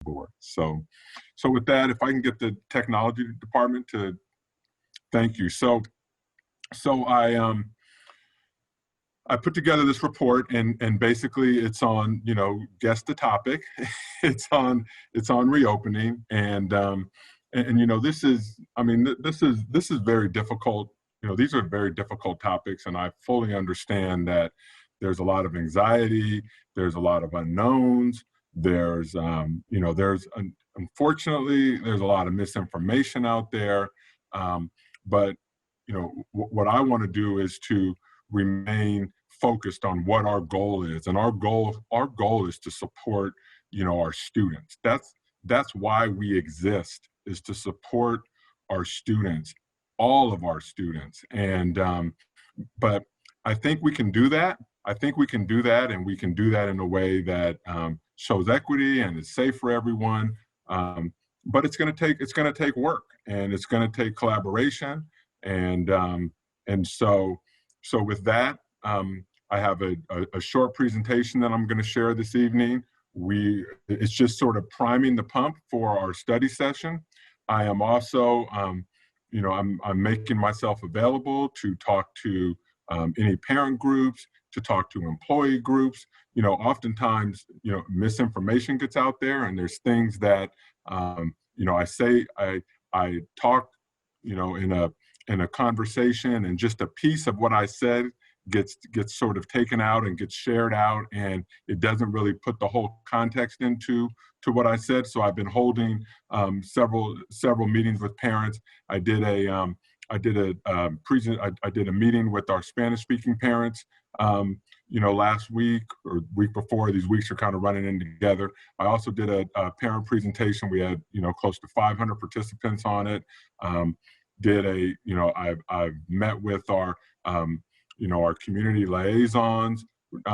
board. So with that, if I can get the technology department to, thank you. So I put together this report, and basically it's on, guess the topic. it's on reopening, and this is, this is very difficult. These are very difficult topics, and I fully understand that there's a lot of anxiety, there's a lot of unknowns, there's unfortunately there's a lot of misinformation out there, but what I want to do is to remain focused on what our goal is, and our goal is to support our students. That's why we exist, is to support our students, all of our students. And but I think we can do that. And we can do that in a way that shows equity and is safe for everyone. But it's going to take work, and it's going to take collaboration. And so with that, I have a short presentation that I'm going to share this evening. It's just sort of priming the pump for our study session. I am also, I'm making myself available to talk to any parent groups, to talk to employee groups. Oftentimes, misinformation gets out there, and there's things that, I talk, in a conversation, and just a piece of what I said gets sort of taken out and gets shared out, and it doesn't really put the whole context into what I said. So I've been holding several meetings with parents. I did a meeting with our Spanish-speaking parents last week or week before. These weeks are kind of running in together. I also did a parent presentation. We had close to 500 participants on it. I've met with our our community liaisons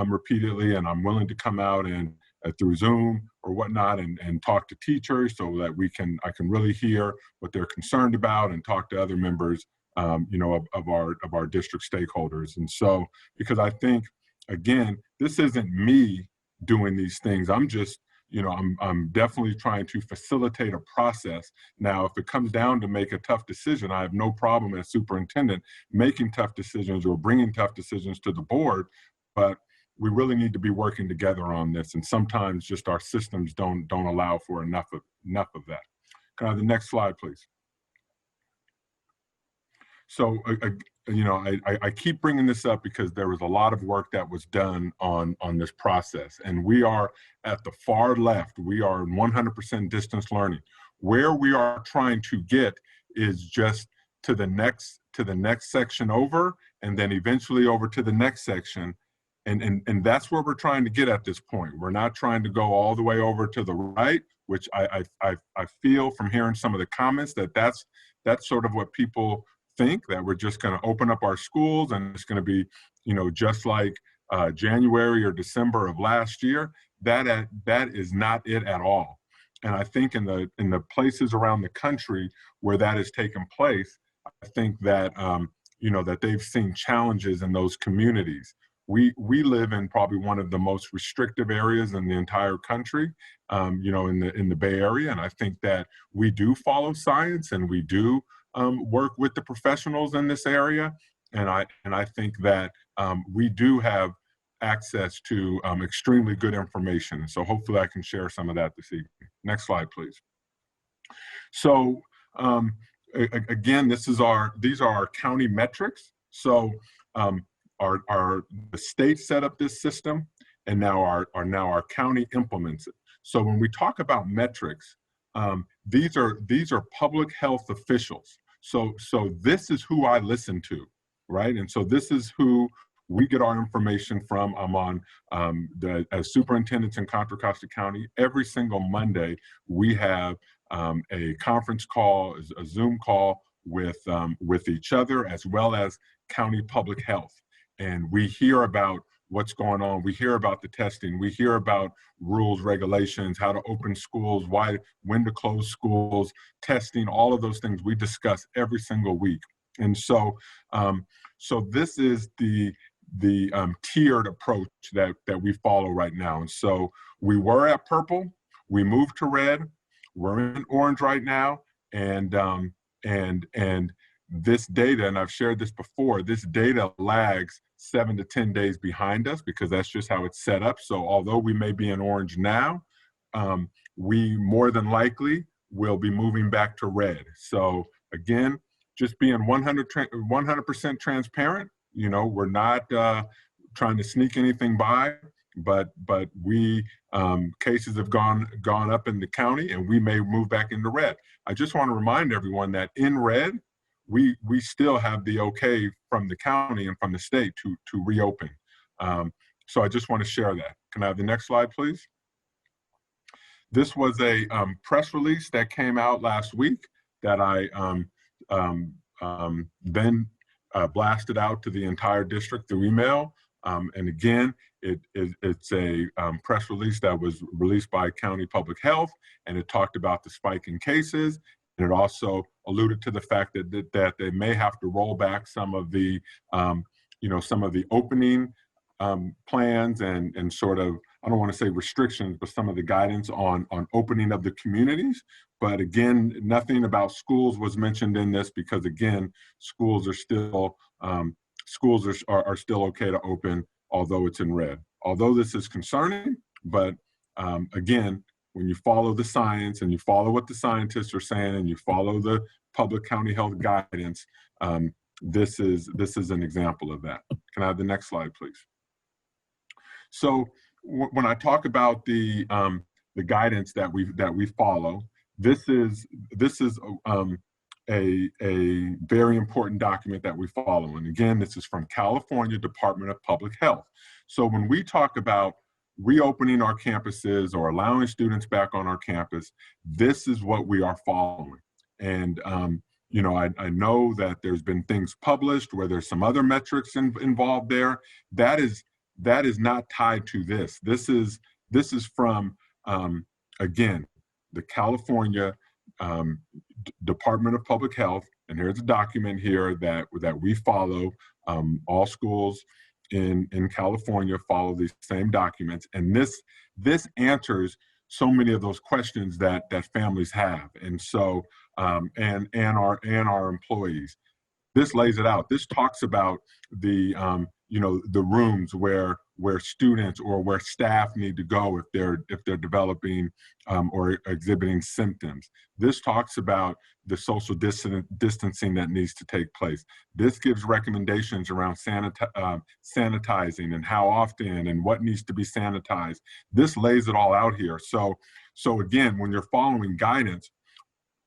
repeatedly, and I'm willing to come out and through Zoom or whatnot and talk to teachers, so that I can really hear what they're concerned about, and talk to other members of our district stakeholders. And so, because I think, again, this isn't me doing these things. I'm just I'm definitely trying to facilitate a process. Now, if it comes down to make a tough decision, I have no problem as superintendent making tough decisions or bringing tough decisions to the board, but we really need to be working together on this. And sometimes just our systems don't allow for enough of that. Can I have the next slide, please? So, I keep bringing this up because there was a lot of work that was done on this process, and we are at the far left. We are in 100% distance learning. Where we are trying to get is just to the next section over, and then eventually over to the next section, and that's where we're trying to get at this point. We're not trying to go all the way over to the right, which I feel from hearing some of the comments that's sort of what people think, that we're just going to open up our schools and it's going to be, just like January or December of last year. That is not it at all. And I think in the places around the country where that has taken place, I think that that they've seen challenges in those communities. We live in probably one of the most restrictive areas in the entire country, in the Bay Area, and I think that we do follow science, and we do work with the professionals in this area, and I think that we do have access to extremely good information. So hopefully I can share some of that this evening. Next slide, please. So again, these are our county metrics. So the state set up this system, and now our county implements it. So when we talk about metrics, these are public health officials. So this is who I listen to, right? And so this is who we get our information from. I'm on as superintendents in Contra Costa County. Every single Monday, we have a conference call, a Zoom call with each other, as well as county public health. And we hear about what's going on. We hear about the testing. We hear about rules, regulations, how to open schools, when to close schools, testing, all of those things we discuss every single week. And so this is the tiered approach that we follow right now. And so we were at purple. We moved to red. We're in orange right now, and this data, and I've shared this before, this data lags 7 to 10 days behind us because that's just how it's set up. So although we may be in orange now, we more than likely will be moving back to red. So again, just being 100% transparent. You know, we're not trying to sneak anything by, but we cases have gone up in the county, and we may move back into red. I just want to remind everyone that in red, we still have the okay from the county and from the state to reopen. So I just want to share that. Can I have the next slide, please? This was a press release that came out last week that I then blasted out to the entire district through email. And again, it's a press release that was released by County Public Health, and it talked about the spike in cases. And it also alluded to the fact that they may have to roll back some of the, some of the opening plans and sort of, I don't want to say restrictions, but some of the guidance on opening of the communities. But again, nothing about schools was mentioned in this because again, schools are still okay to open, although it's in red. Although this is concerning, but again, when you follow the science and you follow what the scientists are saying and you follow the public county health guidance, this is an example of that. Can I have the next slide, please? So when I talk about the guidance that we follow, this is a very important document that we follow. And again, this is from California Department of Public Health. So when we talk about reopening our campuses or allowing students back on our campus, this is what we are following. And I know that there's been things published where there's some other metrics involved there. That is not tied to this. This is from again, the California Department of Public Health, and here's a document here that we follow. All schools in California follow these same documents, and this answers so many of those questions that families have, and so and our employees. This lays it out. This talks about the the rooms where students or where staff need to go if they're developing or exhibiting symptoms. This talks about the social distancing that needs to take place. This gives recommendations around sanitizing and how often and what needs to be sanitized. This lays it all out here. So again, when you're following guidance,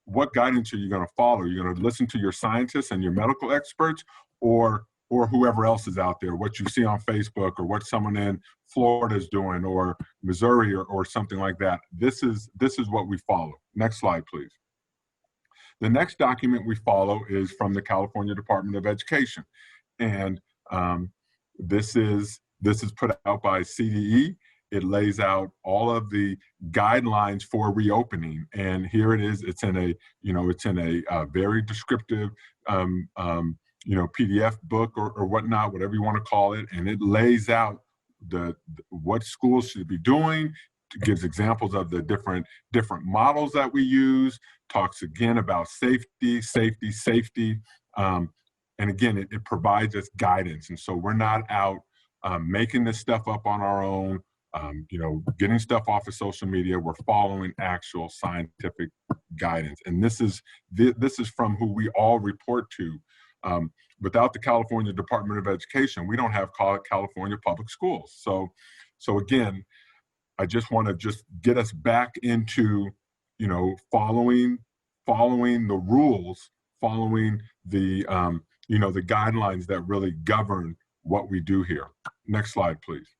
what guidance are you going to follow? You're going to listen to your scientists and your medical experts, or whoever else is out there, what you see on Facebook or what someone in Florida is doing or Missouri or something like that. This is what we follow. Next slide, please. The next document we follow is from the California Department of Education. And this is put out by CDE. It lays out all of the guidelines for reopening, and here it is. It's in a very descriptive PDF book or whatnot, whatever you want to call it, and it lays out what schools should be doing. It gives examples of the different models that we use. Talks again about safety, and again, it provides us guidance. And so we're not out making this stuff up on our own. Getting stuff off of social media. We're following actual scientific guidance, and this is from who we all report to. Without the California Department of Education, we don't have California public schools. So again, I just want to get us back into following the rules, following the the guidelines that really govern what we do here. Next slide, please.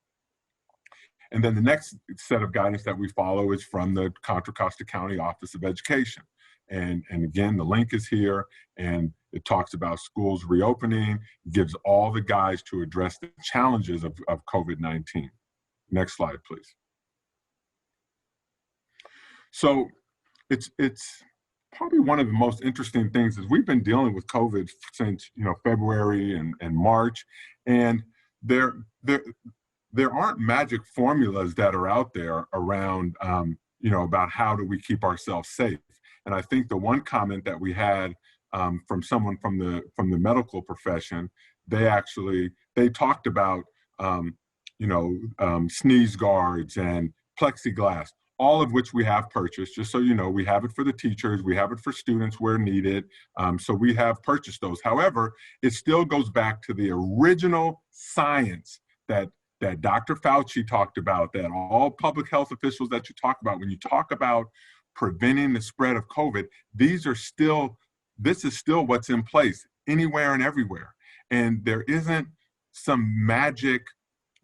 And then the next set of guidance that we follow is from the Contra Costa County Office of Education. And again, the link is here, and it talks about schools reopening, gives all the guides to address the challenges of COVID-19. Next slide, please. So it's probably one of the most interesting things is we've been dealing with COVID since February and March, and there aren't magic formulas that are out there around about how do we keep ourselves safe. And I think the one comment that we had from someone from the medical profession, they talked about sneeze guards and plexiglass, all of which we have purchased. Just so you know, we have it for the teachers, we have it for students where needed. So we have purchased those. However, it still goes back to the original science that Dr. Fauci talked about, that all public health officials that you talk about, when you talk about preventing the spread of COVID, this is still what's in place anywhere and everywhere. And there isn't some magic,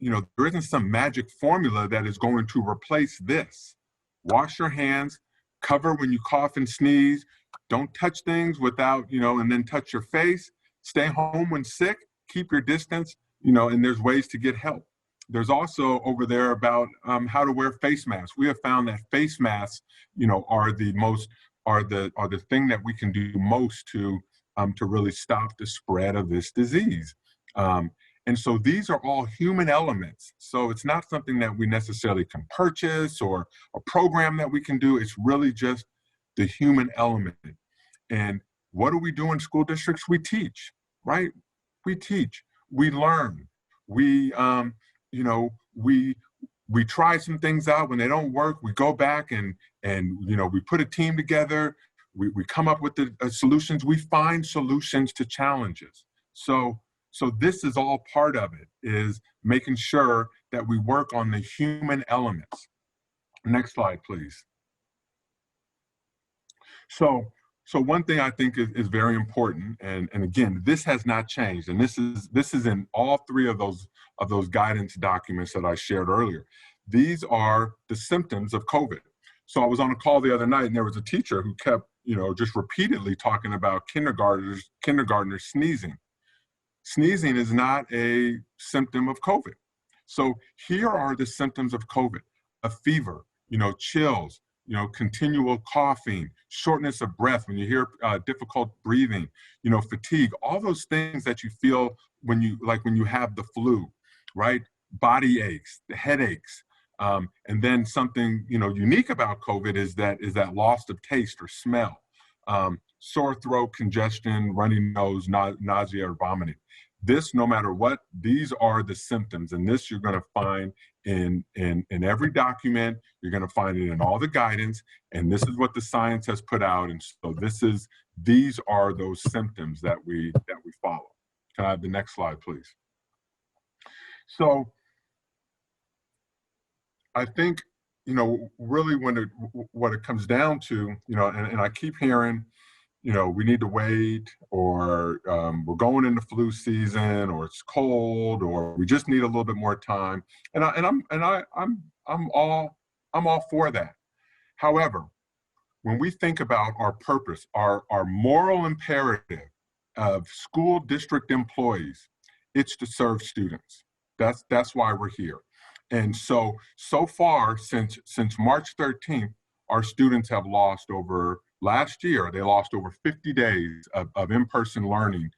there isn't some magic formula that is going to replace this. Wash your hands, cover when you cough and sneeze, don't touch things without, and then touch your face, stay home when sick, keep your distance, and there's ways to get help. There's also over there about how to wear face masks. We have found that face masks, are the thing that we can do most to really stop the spread of this disease. And so these are all human elements. So it's not something that we necessarily can purchase or a program that we can do. It's really just the human element. And what do we do in school districts? We teach, right? We teach, we learn, we try some things out. When they don't work, we go back and we put a team together. We come up with the solutions. We find solutions to challenges. So this is all part of it, is making sure that we work on the human elements. Next slide, please. So one thing I think is very important, and again, this has not changed, and this is in all three of those guidance documents that I shared earlier. These are the symptoms of COVID. So I was on a call the other night, and there was a teacher who kept, just repeatedly talking about kindergartners sneezing. Sneezing is not a symptom of COVID. So here are the symptoms of COVID: a fever, chills, continual coughing, shortness of breath, when you hear difficult breathing, fatigue, all those things that you feel when you have the flu, right? Body aches, the headaches. And then something, unique about COVID is that loss of taste or smell, sore throat, congestion, runny nose, nausea, or vomiting. This, no matter what, these are the symptoms, and this you're going to find in every document. You're going to find it in all the guidance, and this is what the science has put out. And so these are those symptoms that we follow. Can I have the next slide, please? So I think, really what it comes down to, and I keep hearing, we need to wait, or we're going into flu season, or it's cold, or we just need a little bit more time. And I'm all for that. However, when we think about our purpose, our moral imperative of school district employees, it's to serve students. That's why we're here. And so far, since March 13th, our students have lost last year, they lost over 50 days of in-person learning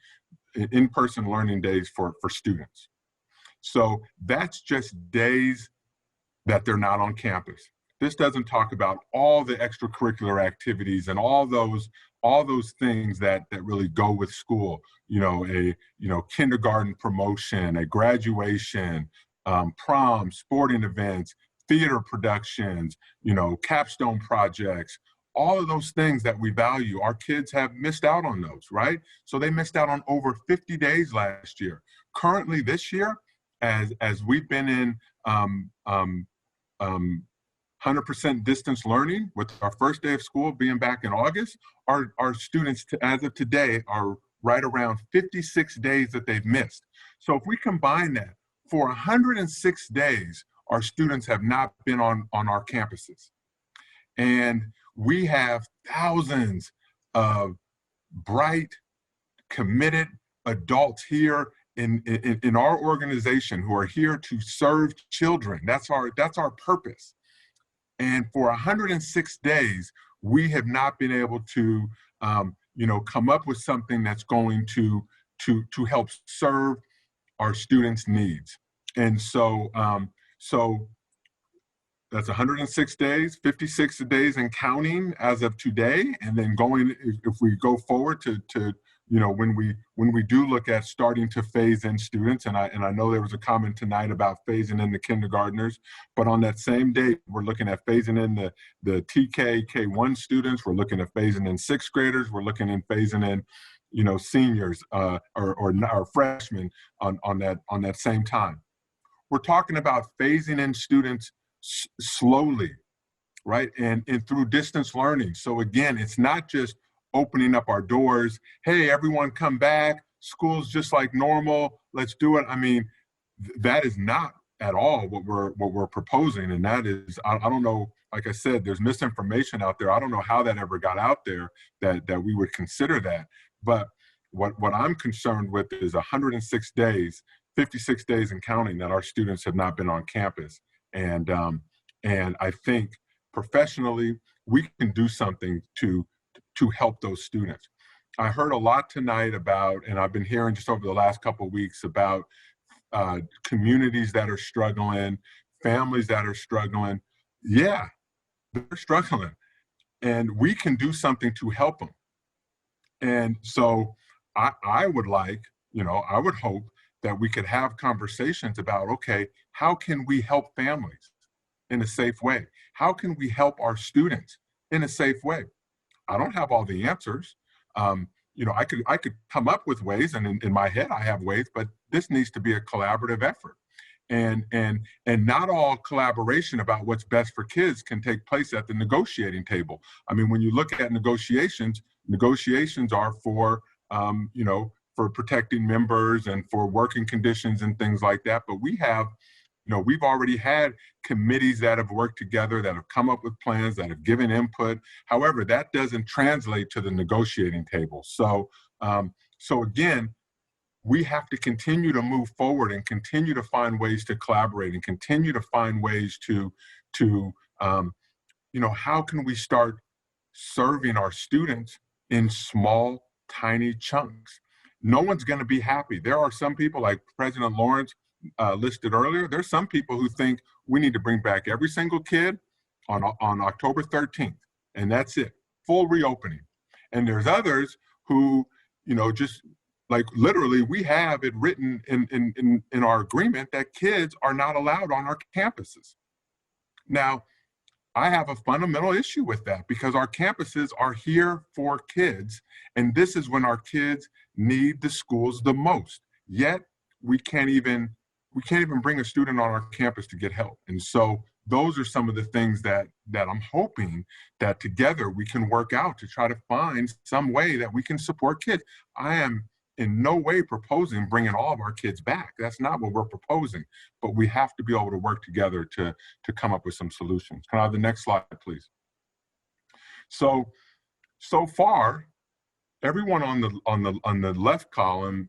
days for students. So that's just days that they're not on campus. This doesn't talk about all the extracurricular activities and all those things that really go with school. Kindergarten promotion, a graduation, prom, sporting events, theater productions, capstone projects, all of those things that we value. Our kids have missed out on those, right? So they missed out on over 50 days last year. Currently this year, as we've been in 100% distance learning, with our first day of school being back in August, our students, as of today, are right around 56 days that they've missed. So if we combine that, for 106 days, our students have not been on our campuses. And we have thousands of bright, committed adults here in our organization who are here to serve children. That's our purpose. And for 106 days, we have not been able to, come up with something that's going to help serve our students' needs. And so That's 106 days, 56 days and counting as of today. And then going, if we go forward to when we do look at starting to phase in students, and I know there was a comment tonight about phasing in the kindergartners, but on that same day, we're looking at phasing in the TK K1 students. We're looking at phasing in sixth graders. We're looking at phasing in, seniors or freshmen on that same time. We're talking about phasing in students slowly, right? And through distance learning. So again, it's not just opening up our doors. Hey, everyone come back. School's just like normal. Let's do it. I mean, that is not at all what we're proposing. And that is, I don't know, like I said, there's misinformation out there. I don't know how that ever got out there that we would consider that. But what I'm concerned with is 106 days, 56 days and counting that our students have not been on campus. And I think professionally, we can do something to help those students. I heard a lot tonight about, and I've been hearing just over the last couple of weeks about communities that are struggling, families that are struggling. Yeah, they're struggling, and we can do something to help them. And so I would like, I would hope that we could have conversations about, okay, how can we help families in a safe way? How can we help our students in a safe way? I don't have all the answers. I could come up with ways, and in my head I have ways, but this needs to be a collaborative effort. And not all collaboration about what's best for kids can take place at the negotiating table. I mean, when you look at negotiations are for for protecting members and for working conditions and things like that. But we have, we've already had committees that have worked together, that have come up with plans, that have given input. However, that doesn't translate to the negotiating table. So again, we have to continue to move forward and continue to find ways to collaborate and continue to find ways to how can we start serving our students in small, tiny chunks? No one's going to be happy. There are some people, like President Lawrence listed earlier, there's some people who think we need to bring back every single kid on October 13th, and that's it, full reopening. And there's others who, just like literally, we have it written in our agreement that kids are not allowed on our campuses. Now, I have a fundamental issue with that because our campuses are here for kids, and this is when our kids need the schools the most. Yet we can't even bring a student on our campus to get help. And so those are some of the things that I'm hoping that together we can work out to try to find some way that we can support kids. I am in no way proposing bringing all of our kids back. That's not what we're proposing, but we have to be able to work together to come up with some solutions. Can I have the next slide, please? So far, everyone on the left column,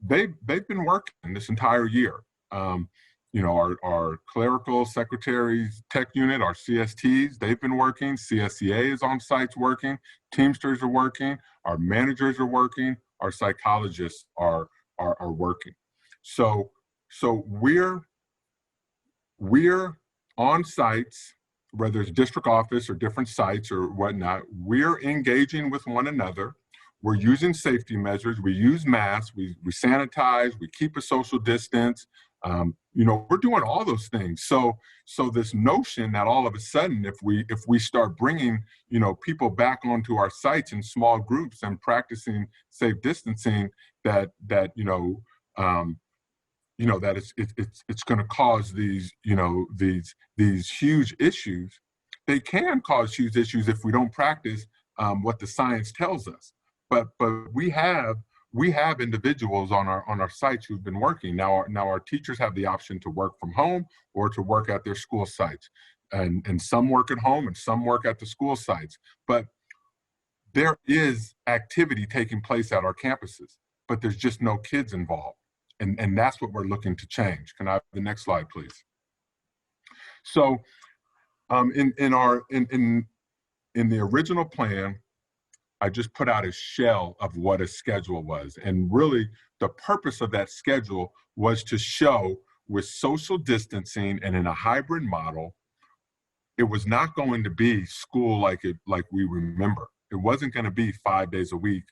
they've been working this entire year. Our clerical secretaries, tech unit, our CSTs, they've been working. CSEA is on sites working. Teamsters are working. Our managers are working. Our psychologists are working. So we're on sites, whether it's district office or different sites or whatnot. We're engaging with one another. We're using safety measures. We use masks. We sanitize. We keep a social distance. We're doing all those things. So this notion that all of a sudden, if we start bringing, people back onto our sites in small groups and practicing safe distancing, that it's going to cause these huge issues. They can cause huge issues if we don't practice what the science tells us. But we have individuals on our sites who've been working. Now our teachers have the option to work from home or to work at their school sites. And some work at home and some work at the school sites. But there is activity taking place at our campuses, but there's just no kids involved. And that's what we're looking to change. Can I have the next slide, please? So in the original plan, I just put out a shell of what a schedule was. And really, the purpose of that schedule was to show, with social distancing and in a hybrid model, it was not going to be school like we remember. It wasn't going to be 5 days a week,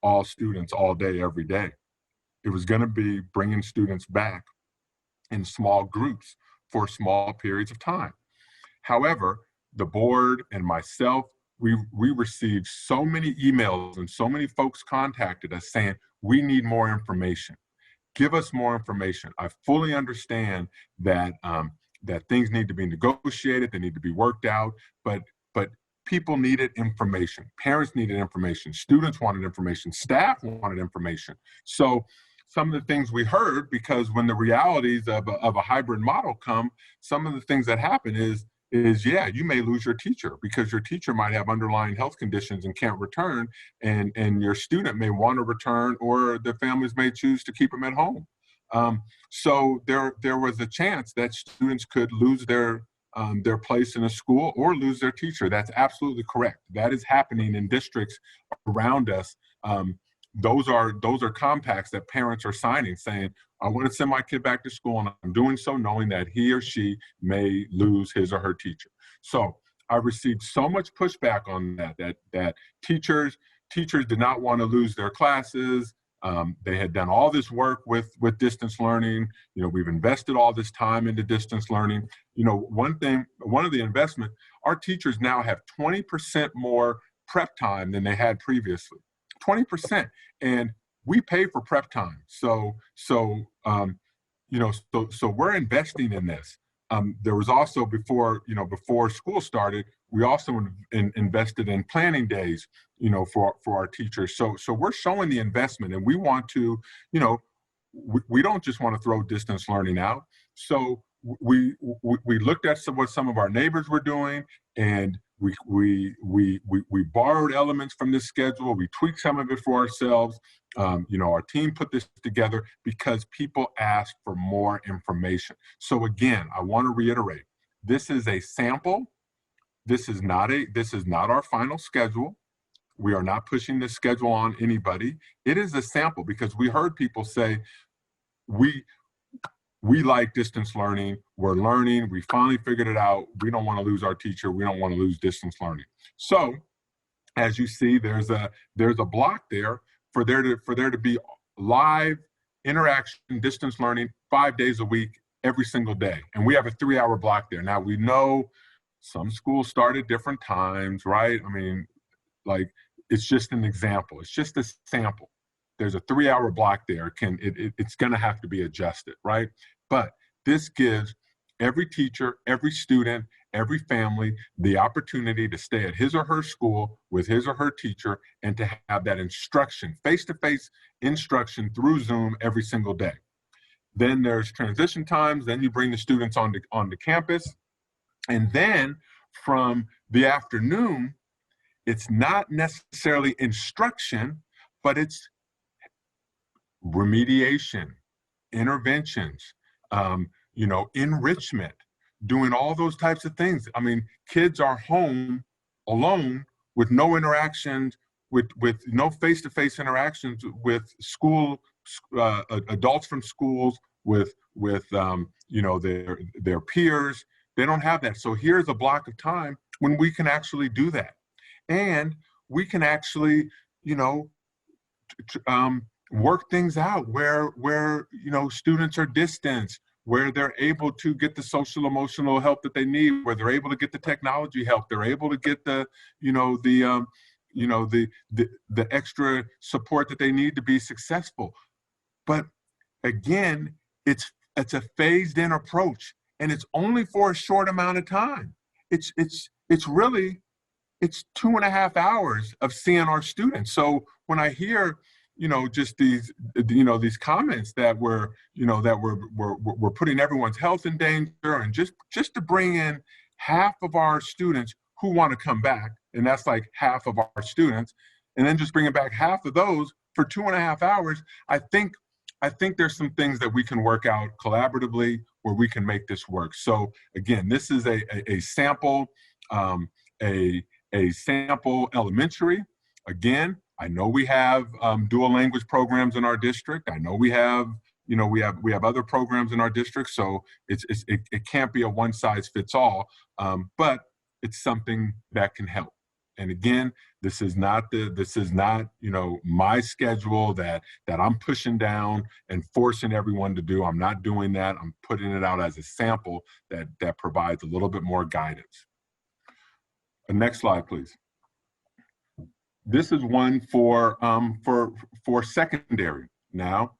all students, all day, every day. It was going to be bringing students back in small groups for small periods of time. However, the board and myself, we received so many emails and so many folks contacted us saying, we need more information. Give us more information. I fully understand that that things need to be negotiated, they need to be worked out, but people needed information. Parents needed information. Students wanted information. Staff wanted information. So some of the things we heard, because when the realities of a hybrid model come, some of the things that happen is yeah, you may lose your teacher because your teacher might have underlying health conditions and can't return, and your student may want to return, or the families may choose to keep them at home. So there was a chance that students could lose their place in a school or lose their teacher. That's absolutely correct. That is happening in districts around us. Those are compacts that parents are signing, saying, I want to send my kid back to school, and I'm doing so knowing that he or she may lose his or her teacher. So I received so much pushback on that teachers did not want to lose their classes. They had done all this work with distance learning. You know, we've invested all this time into distance learning. You know, one of the investment, our teachers now have 20% more prep time than they had previously. 20%, and we pay for prep time. So we're investing in this. There was also before school started, we also invested in planning days, for our teachers. So we're showing the investment, and we want to, we don't just want to throw distance learning out. So we looked at what some of our neighbors were doing, and we borrowed elements from this schedule. We tweaked some of it for ourselves. Our team put this together because people asked for more information. So again, I want to reiterate, this is a sample. This is not our final schedule. We are not pushing this schedule on anybody. It is a sample because we heard people say, we like distance learning, we're learning, we finally figured it out, we don't want to lose our teacher, we don't want to lose distance learning. So as you see, there's a block there for there to be live interaction, distance learning 5 days a week, every single day. And we have a 3-hour block there. Now we know some schools start at different times, right? I mean, like, it's just an example, it's just a sample. There's a 3-hour block there. It's going to have to be adjusted, right? But this gives every teacher, every student, every family the opportunity to stay at his or her school with his or her teacher and to have that instruction, face-to-face instruction through Zoom every single day. Then there's transition times. Then you bring the students onto campus. And then from the afternoon, it's not necessarily instruction, but it's remediation, interventions, enrichment, doing all those types of things. I mean, kids are home alone with no interactions, with no face-to-face interactions with school, adults from schools, with their peers. They don't have that. So here's a block of time when we can actually do that. And we can actually, work things out where students are distanced, where they're able to get the social emotional help that they need, where they're able to get the technology help, they're able to get the extra support that they need to be successful. But again, it's a phased in approach, and it's only for a short amount of time. It's 2.5 hours of seeing our students. So when I hear, just these comments that we're putting everyone's health in danger, and just to bring in half of our students who want to come back, and that's like half of our students, and then just bringing back half of those for 2.5 hours, I think there's some things that we can work out collaboratively where we can make this work. So again, this is a sample, a sample elementary. Again, I know we have dual language programs in our district. I know we have other programs in our district. So it can't be a one size fits all. But it's something that can help. And again, this is not my schedule that I'm pushing down and forcing everyone to do. I'm not doing that. I'm putting it out as a sample that provides a little bit more guidance. The next slide, please. This is one for secondary. Now,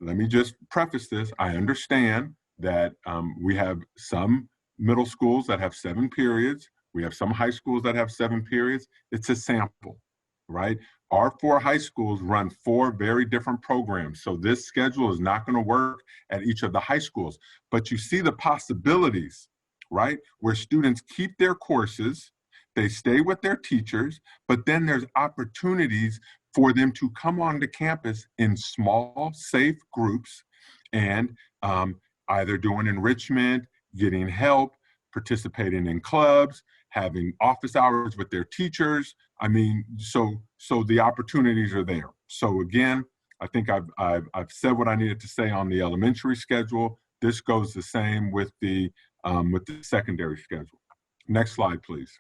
let me just preface this. I understand that we have some middle schools that have 7 periods. We have some high schools that have 7 periods. It's a sample, right? Our 4 high schools run 4 very different programs. So this schedule is not going to work at each of the high schools. But you see the possibilities, right? Where students keep their courses, they stay with their teachers, but then there's opportunities for them to come onto campus in small, safe groups and either doing enrichment, getting help, participating in clubs, having office hours with their teachers. I mean, so the opportunities are there. So again, I think I've said what I needed to say on the elementary schedule. This goes the same with the secondary schedule. Next slide, please.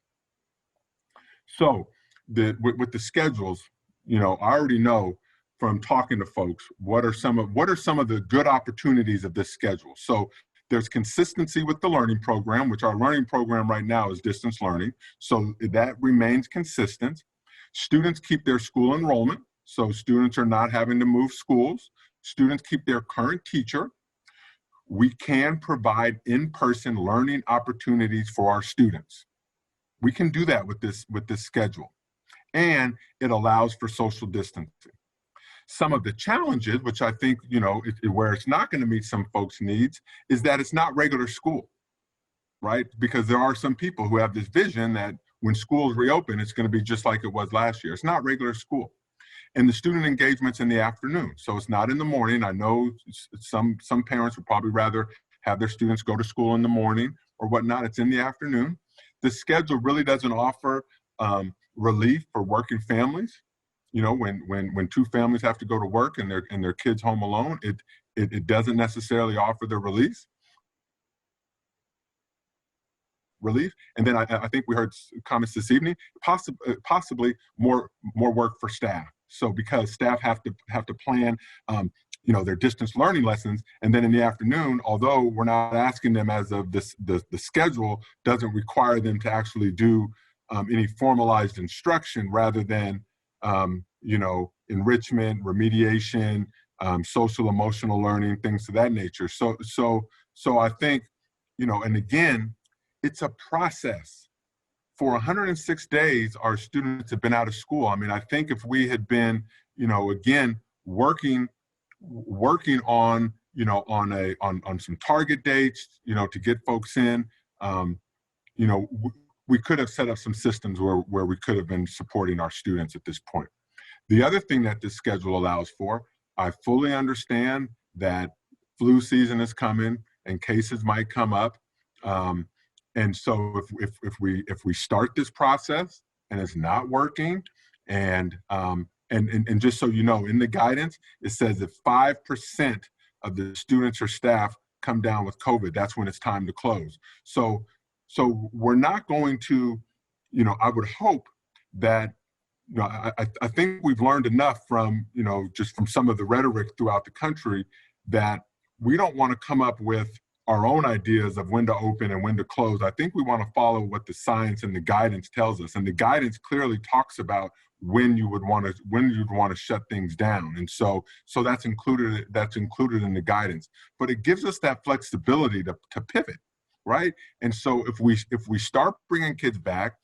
So with the schedules, I already know from talking to folks what are some of the good opportunities of this schedule. So there's consistency with the learning program, which our learning program right now is distance learning. So that remains consistent. Students keep their school enrollment. So students are not having to move schools. Students keep their current teacher. We can provide in-person learning opportunities for our students. We can do that with this schedule. And it allows for social distancing. Some of the challenges, which I think, where it's not going to meet some folks' needs, is that it's not regular school, right? Because there are some people who have this vision that when schools reopen, it's going to be just like it was last year. It's not regular school. And the student engagement's in the afternoon. So it's not in the morning. I know some parents would probably rather have their students go to school in the morning or whatnot. It's in the afternoon. The schedule really doesn't offer relief for working families. When 2 families have to go to work and their kids home alone, it doesn't necessarily offer the relief. And then I think we heard comments this evening, possibly more work for staff. So because staff have to plan their distance learning lessons, and then in the afternoon, although we're not asking them as of this, the schedule doesn't require them to actually do any formalized instruction, rather than enrichment, remediation, social emotional learning, things of that nature. So I think, and again, it's a process. For 106 days, our students have been out of school. I mean, I think if we had been, again, working on, on some target dates, to get folks in, we could have set up some systems where we could have been supporting our students at this point. The other thing that this schedule allows for, I fully understand that flu season is coming and cases might come up. And so if we start this process and it's not working, and just so you know, in the guidance, it says if 5% of the students or staff come down with COVID, that's when it's time to close. So we're not going to, I would hope that, I think we've learned enough from, just from some of the rhetoric throughout the country, that we don't want to come up with our own ideas of when to open and when to close. I think we want to follow what the science and the guidance tells us. And the guidance clearly talks about when you'd want to shut things down. And so that's included in the guidance. But it gives us that flexibility to pivot, right? And so if we start bringing kids back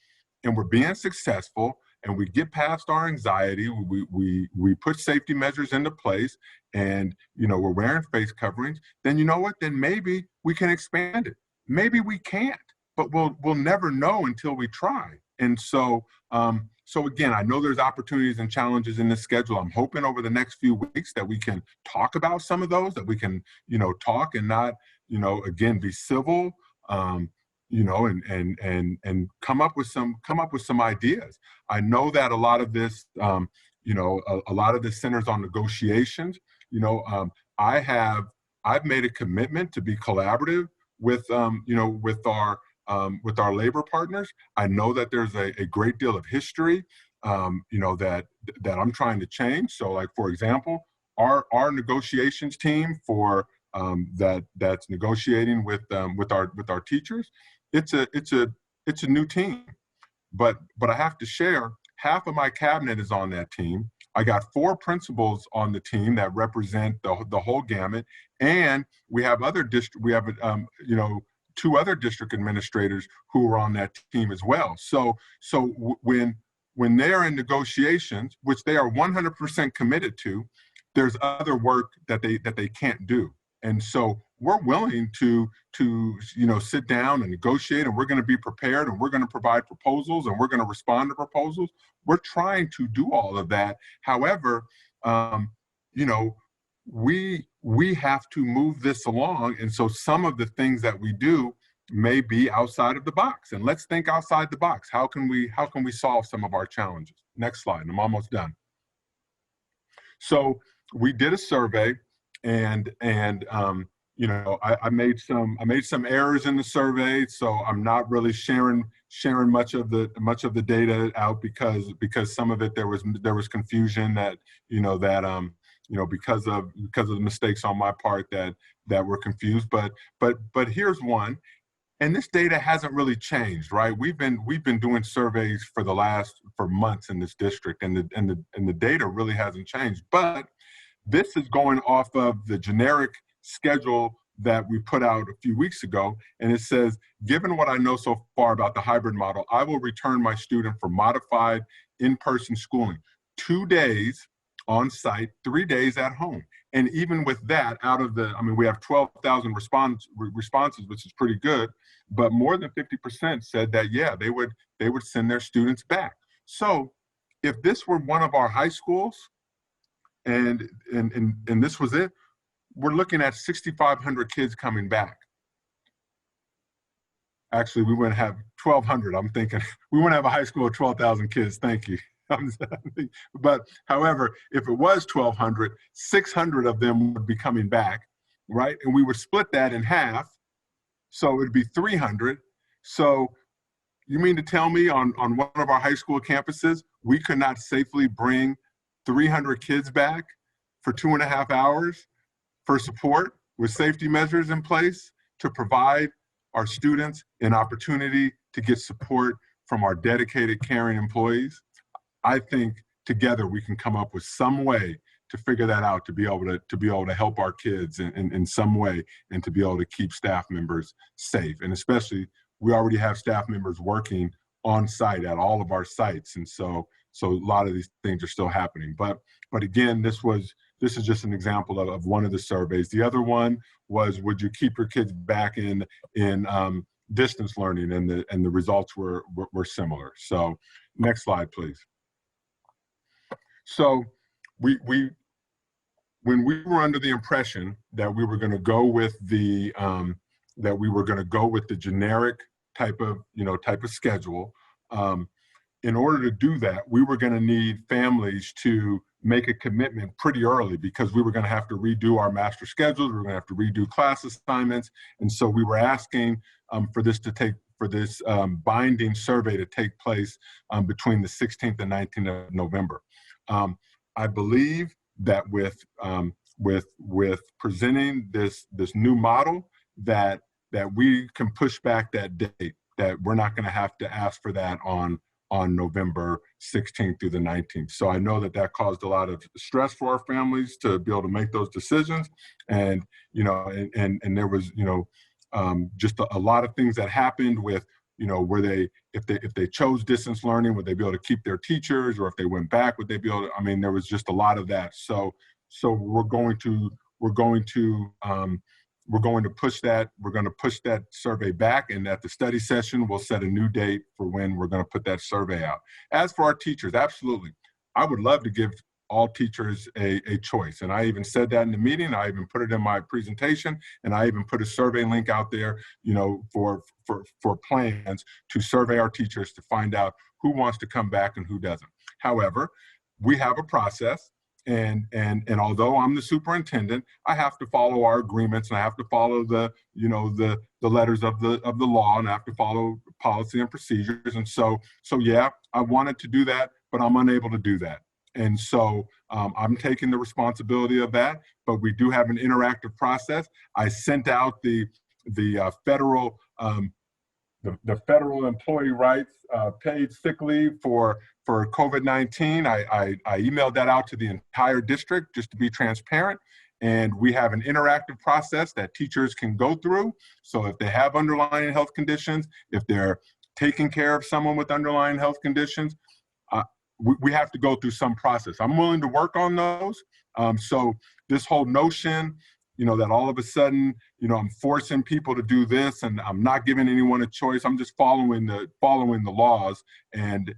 and we're being successful and we get past our anxiety, we put safety measures into place, and we're wearing face coverings, then you know what? Then maybe we can expand it. Maybe we can't, but we'll never know until we try. And so again, I know there's opportunities and challenges in this schedule. I'm hoping over the next few weeks that we can talk about some of those, that we can talk and not again be civil. And come up with some ideas. I know that a lot of this, a lot of this centers on negotiations. I've made a commitment to be collaborative with our with our labor partners. I know that there's a great deal of history, that I'm trying to change. So, like for example, our negotiations team for that's negotiating with our teachers, it's a new team. But I have to share, half of my cabinet is on that team. I got 4 principals on the team that represent the whole gamut, and we have we have 2 other district administrators who are on that team as well. When they're in negotiations, which they are 100% committed to, there's other work that they can't do. And so we're willing to sit down and negotiate, and we're going to be prepared, and we're going to provide proposals, and we're going to respond to proposals. We're trying to do all of that. However, we have to move this along, and so some of the things that we do may be outside of the box. And let's think outside the box. How can we solve some of our challenges? Next slide, and I'm almost done. So we did a survey, and I made some errors in the survey, so I'm not really sharing much of the data out because some of it there was confusion because of the mistakes on my part that were confused. But here's one. And this data hasn't really changed, right? We've been doing surveys for months in this district, and the data really hasn't changed. But this is going off of the generic schedule that we put out a few weeks ago, and it says, given what I know so far about the hybrid model, I will return my student for modified in-person schooling, 2 days on site, 3 days at home. And even with that, we have 12,000 responses, which is pretty good, but more than 50% said that, yeah, they would send their students back. So if this were one of our high schools, and this was it, we're looking at 6,500 kids coming back. Actually, we wouldn't have 1,200. I'm thinking we wouldn't have a high school of 12,000 kids. Thank you. But however, if it was 1,200, 600 of them would be coming back, right? And we would split that in half, so it would be 300. So you mean to tell me on one of our high school campuses, we could not safely bring 300 kids back for 2.5 hours for support with safety measures in place to provide our students an opportunity to get support from our dedicated, caring employees? I think together we can come up with some way to figure that out, to be able to help our kids in some way, and to be able to keep staff members safe. And especially, we already have staff members working on site at all of our sites, and so a lot of these things are still happening. But again, this is just an example of one of the surveys. The other one was, would you keep your kids back in distance learning? And the results were similar. So next slide, please. So when we were under the impression that we were going to go with the generic type of schedule, in order to do that, we were going to need families to make a commitment pretty early, because we were going to have to redo our master schedules. We were going to have to redo class assignments, and so we were asking for this binding survey to take place between the 16th and 19th of November. I believe that with presenting this new model, that we can push back that date, that we're not going to have to ask for that on November 16th through the 19th. So I know that caused a lot of stress for our families to be able to make those decisions. And, and there was, just a lot of things that happened with, if they chose distance learning, would they be able to keep their teachers? Or if they went back, would they be able to, there was just a lot of that. So we're going to push that survey back, and at the study session, we'll set a new date for when we're going to put that survey out. As for our teachers, absolutely, I would love to give all teachers a choice. And I even said that in the meeting. I even put it in my presentation, and I even put a survey link out there, for plans to survey our teachers to find out who wants to come back and who doesn't. However, we have a process, And although I'm the superintendent, I have to follow our agreements, and I have to follow the letters of the law, and I have to follow policy and procedures. And so yeah, I wanted to do that, but I'm unable to do that. And so I'm taking the responsibility of that. But we do have an interactive process. I sent out the federal the federal employee rights paid sick leave for COVID-19. I emailed that out to the entire district just to be transparent. And we have an interactive process that teachers can go through. So if they have underlying health conditions, if they're taking care of someone with underlying health conditions, we have to go through some process. I'm willing to work on those. So this whole notion, that all of a sudden, I'm forcing people to do this and I'm not giving anyone a choice. I'm just following the laws, and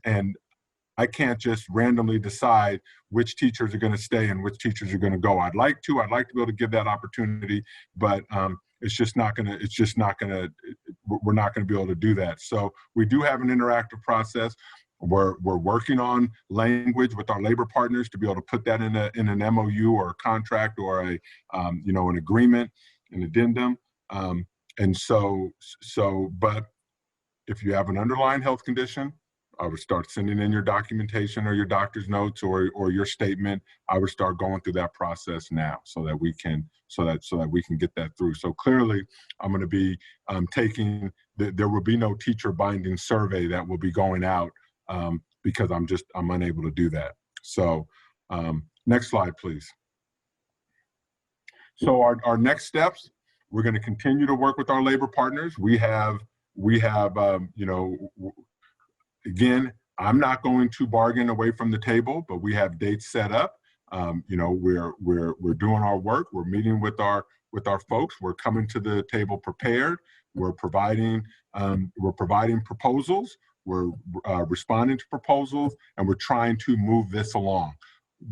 I can't just randomly decide which teachers are going to stay and which teachers are going to go. I'd like to be able to give that opportunity, but we're not going to be able to do that. So we do have an interactive process. We're working on language with our labor partners to be able to put that in an MOU or a contract or an agreement, an addendum. But if you have an underlying health condition, I would start sending in your documentation or your doctor's notes or your statement. I would start going through that process now so that we can get that through. So clearly, I'm going to be taking. There will be no teacher binding survey that will be going out. Because I'm unable to do that. So next slide, please. So our next steps, we're going to continue to work with our labor partners. We have again, I'm not going to bargain away from the table, but we have dates set up. We're doing our work. We're meeting with our folks. We're coming to the table prepared. We're providing proposals. We're responding to proposals, and we're trying to move this along.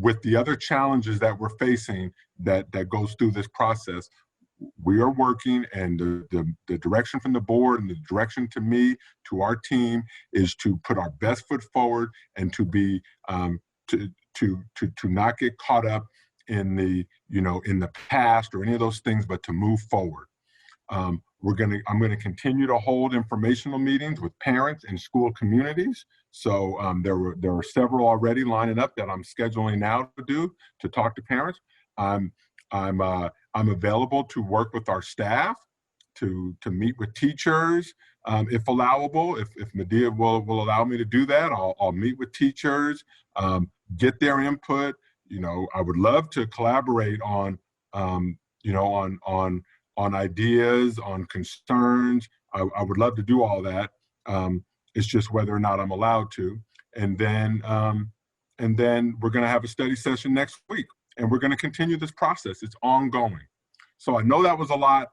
With the other challenges that we're facing that goes through this process, we are working, and the direction from the board and the direction to me, to our team, is to put our best foot forward and to be to not get caught up in the past or any of those things, but to move forward. I'm going to continue to hold informational meetings with parents and school communities. So there are several already lining up that I'm scheduling now to talk to parents. I'm available to work with our staff, to meet with teachers, if allowable. If Medea will allow me to do that, I'll meet with teachers, get their input. I would love to collaborate on ideas, on concerns. I would love to do all that. It's just whether or not I'm allowed to. And then we're going to have a study session next week, and we're going to continue this process. It's ongoing. So I know that was a lot,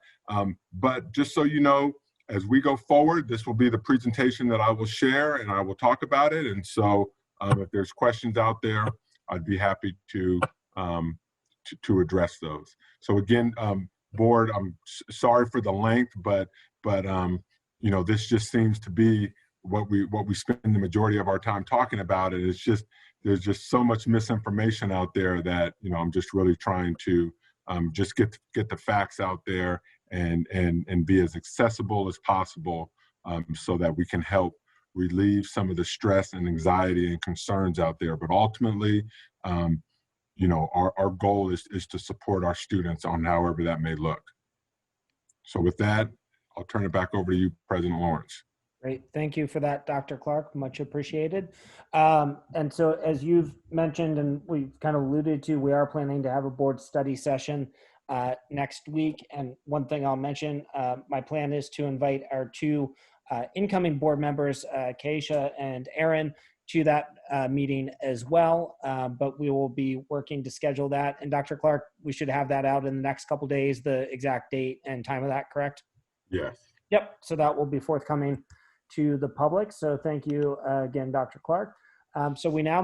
but just so you know, as we go forward, this will be the presentation that I will share, and I will talk about it. And so if there's questions out there, I'd be happy to address those. So again, board, I'm sorry for the length, but this just seems to be what we spend the majority of our time talking about. And there's just so much misinformation out there that I'm just really trying to just get the facts out there and be as accessible as possible, so that we can help relieve some of the stress and anxiety and concerns out there. But ultimately, our goal is to support our students on however that may look. So with that, I'll turn it back over to you, President Lawrence. Great. Thank you for that, Dr. Clark. Much appreciated. And so as you've mentioned, and we've kind of alluded to, we are planning to have a board study session next week. And one thing I'll mention, my plan is to invite our two incoming board members, Keisha and Aaron, to that meeting as well. But we will be working to schedule that. And Dr. Clark, we should have that out in the next couple of days, the exact date and time of that, correct? Yes. Yep. So that will be forthcoming to the public. So thank you again, Dr. Clark. So we now